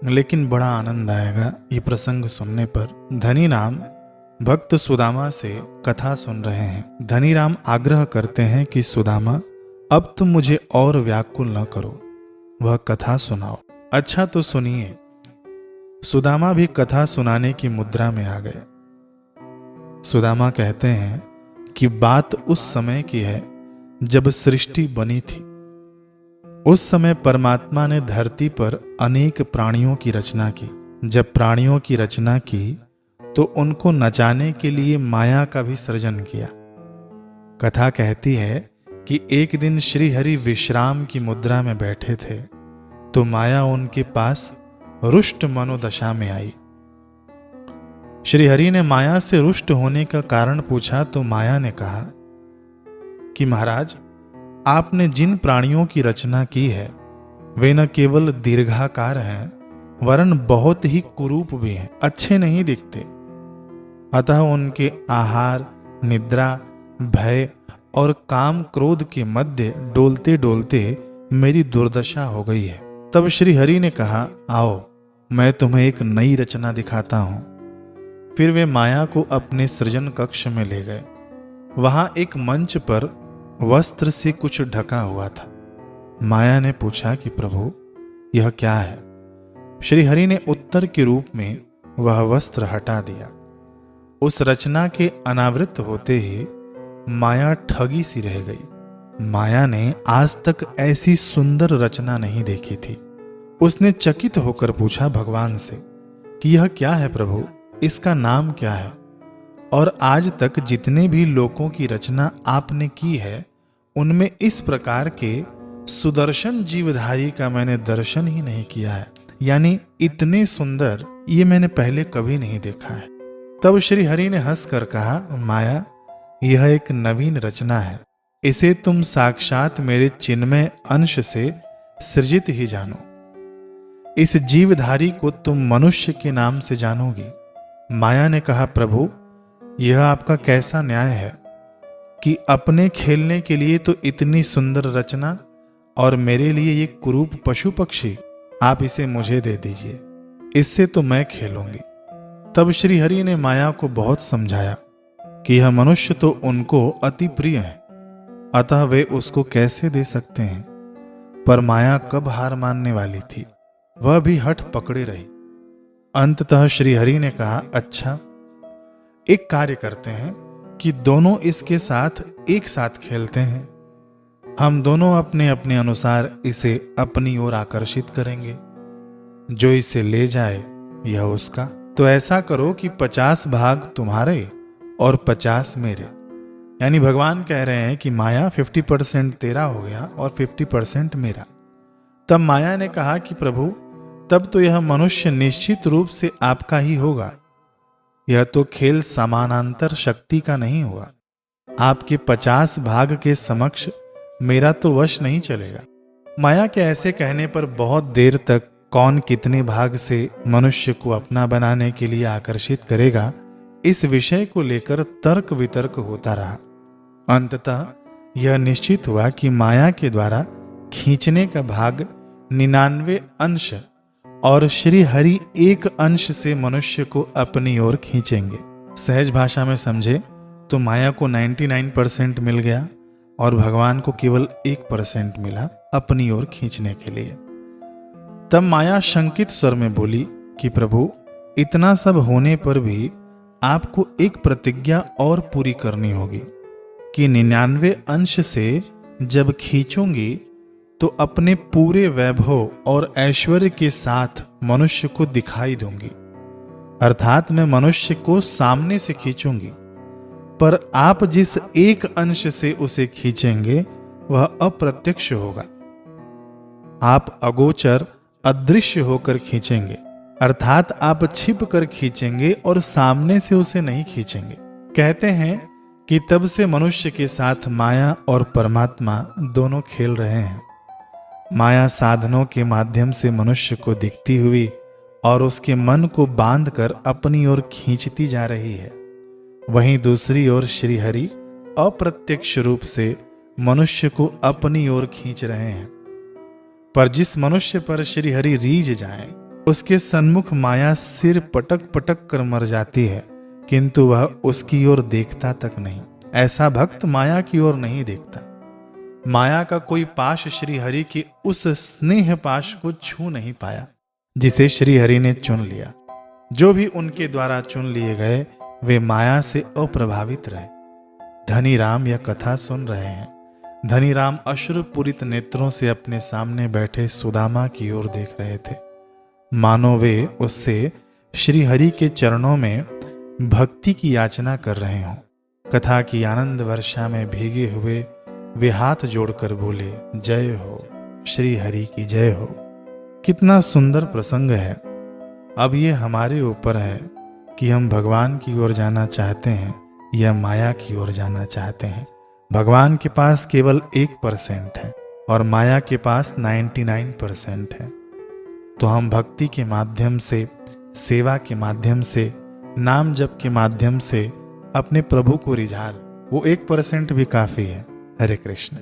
लेकिन बड़ा आनंद आएगा ये प्रसंग सुनने पर। धनी राम भक्त सुदामा से कथा सुन रहे हैं। धनी राम आग्रह करते हैं कि सुदामा, अब तुम मुझे और व्याकुल न करो, वह कथा सुनाओ। अच्छा तो सुनिए। सुदामा भी कथा सुनाने की मुद्रा में आ गए। सुदामा कहते हैं कि बात उस समय की है जब सृष्टि बनी थी। उस समय परमात्मा ने धरती पर अनेक प्राणियों की रचना की। जब प्राणियों की रचना की तो उनको नचाने के लिए माया का भी सृजन किया। कथा कहती है कि एक दिन श्री हरि विश्राम की मुद्रा में बैठे थे तो माया उनके पास रुष्ट मनोदशा में आई। श्री हरि ने माया से रुष्ट होने का कारण पूछा तो माया ने कहा कि महाराज, आपने जिन प्राणियों की रचना की है वे न केवल दीर्घाकार हैं वरन बहुत ही कुरूप भी हैं, अच्छे नहीं दिखते। अतः उनके आहार, निद्रा, भय और काम क्रोध के मध्य डोलते डोलते मेरी दुर्दशा हो गई है। तब श्री हरि ने कहा, आओ मैं तुम्हें एक नई रचना दिखाता हूं। फिर वे माया को अपने सृजन कक्ष में ले गए। वहां एक मंच पर वस्त्र से कुछ ढका हुआ था। माया ने पूछा कि प्रभु, यह क्या है? श्री हरि ने उत्तर के रूप में वह वस्त्र हटा दिया। उस रचना के अनावृत होते ही माया ठगी सी रह गई। माया ने आज तक ऐसी सुंदर रचना नहीं देखी थी। उसने चकित होकर पूछा भगवान से कि यह क्या है प्रभु, इसका नाम क्या है? और आज तक जितने भी लोकों की रचना आपने की है उनमें इस प्रकार के सुदर्शन जीवधारी का मैंने दर्शन ही नहीं किया है। यानी इतने सुंदर ये मैंने पहले कभी नहीं देखा है। तब श्री हरि ने हंसकर कहा, माया, यह एक नवीन रचना है। इसे तुम साक्षात मेरे चिन्मय अंश से सृजित ही जानो। इस जीवधारी को तुम मनुष्य के नाम से जानोगी। माया ने कहा, प्रभु, यह आपका कैसा न्याय है कि अपने खेलने के लिए तो इतनी सुंदर रचना और मेरे लिए ये कुरूप पशु पक्षी, आप इसे मुझे दे दीजिए, इससे तो मैं खेलूंगी। तब श्री हरि ने माया को बहुत समझाया कि यह मनुष्य तो उनको अति प्रिय है, अतः वे उसको कैसे दे सकते हैं। पर माया कब हार मानने वाली थी, वह भी हठ पकड़े रही। अंततः श्री हरि ने कहा, अच्छा एक कार्य करते हैं कि दोनों इसके साथ एक साथ खेलते हैं। हम दोनों अपने अपने अनुसार इसे अपनी ओर आकर्षित करेंगे। जो इसे ले जाए यह उसका। तो ऐसा करो कि 50 भाग तुम्हारे और 50 मेरे। यानी भगवान कह रहे हैं कि माया 50% तेरा हो गया और 50% मेरा। तब माया ने कहा कि प्रभु, तब तो यह मनुष्य निश्चित रूप से आपका ही होगा। यह तो खेल समानांतर शक्ति का नहीं हुआ। आपके 50 भाग के समक्ष मेरा तो वश नहीं चलेगा। माया के ऐसे कहने पर बहुत देर तक कौन कितने भाग से मनुष्य को अपना बनाने के लिए आकर्षित करेगा, इस विषय को लेकर तर्क वितर्क होता रहा। अंततः यह निश्चित हुआ कि माया के द्वारा खींचने का भाग 99 अंश और श्री हरि एक अंश से मनुष्य को अपनी ओर खींचेंगे। सहज भाषा में समझे तो माया को 99% मिल गया और भगवान को केवल 1% मिला अपनी ओर खींचने के लिए। तब माया शंकित स्वर में बोली कि प्रभु, इतना सब होने पर भी आपको एक प्रतिज्ञा और पूरी करनी होगी कि 99 अंश से जब खींचूंगी तो अपने पूरे वैभव और ऐश्वर्य के साथ मनुष्य को दिखाई दूंगी। अर्थात मैं मनुष्य को सामने से खींचूंगी, पर आप जिस एक अंश से उसे खींचेंगे वह अप्रत्यक्ष होगा। आप अगोचर अदृश्य होकर खींचेंगे, अर्थात आप छिप कर खींचेंगे और सामने से उसे नहीं खींचेंगे। कहते हैं कि तब से मनुष्य के साथ माया और परमात्मा दोनों खेल रहे हैं। माया साधनों के माध्यम से मनुष्य को दिखती हुई और उसके मन को बांधकर अपनी ओर खींचती जा रही है। वहीं दूसरी ओर श्री हरि अप्रत्यक्ष रूप से मनुष्य को अपनी ओर खींच रहे हैं। पर जिस मनुष्य पर श्री हरि रीझ जाए उसके सन्मुख माया सिर पटक पटक कर मर जाती है, किंतु वह उसकी ओर देखता तक नहीं। ऐसा भक्त माया की ओर नहीं देखता। माया का कोई पाश श्री हरि के उस स्नेह पाश को छू नहीं पाया जिसे श्री हरि ने चुन लिया। जो भी उनके द्वारा चुन लिए गए वे माया से अप्रभावित रहे। धनी राम यह कथा सुन रहे हैं। धनी राम अश्रुपूरित नेत्रों से अपने सामने बैठे सुदामा की ओर देख रहे थे, मानो वे उससे श्री हरि के चरणों में भक्ति की याचना कर रहे हों। कथा की आनंद वर्षा में भीगे हुए वे हाथ जोड़कर बोले, जय हो श्री हरि की जय हो। कितना सुंदर प्रसंग है। अब ये हमारे ऊपर है कि हम भगवान की ओर जाना चाहते हैं या माया की ओर जाना चाहते हैं। भगवान के पास केवल 1% है और माया के पास 99% है। तो हम भक्ति के माध्यम से, सेवा के माध्यम से, नाम जप के माध्यम से अपने प्रभु को रिझा, वो 1% भी काफी है। हरे कृष्ण।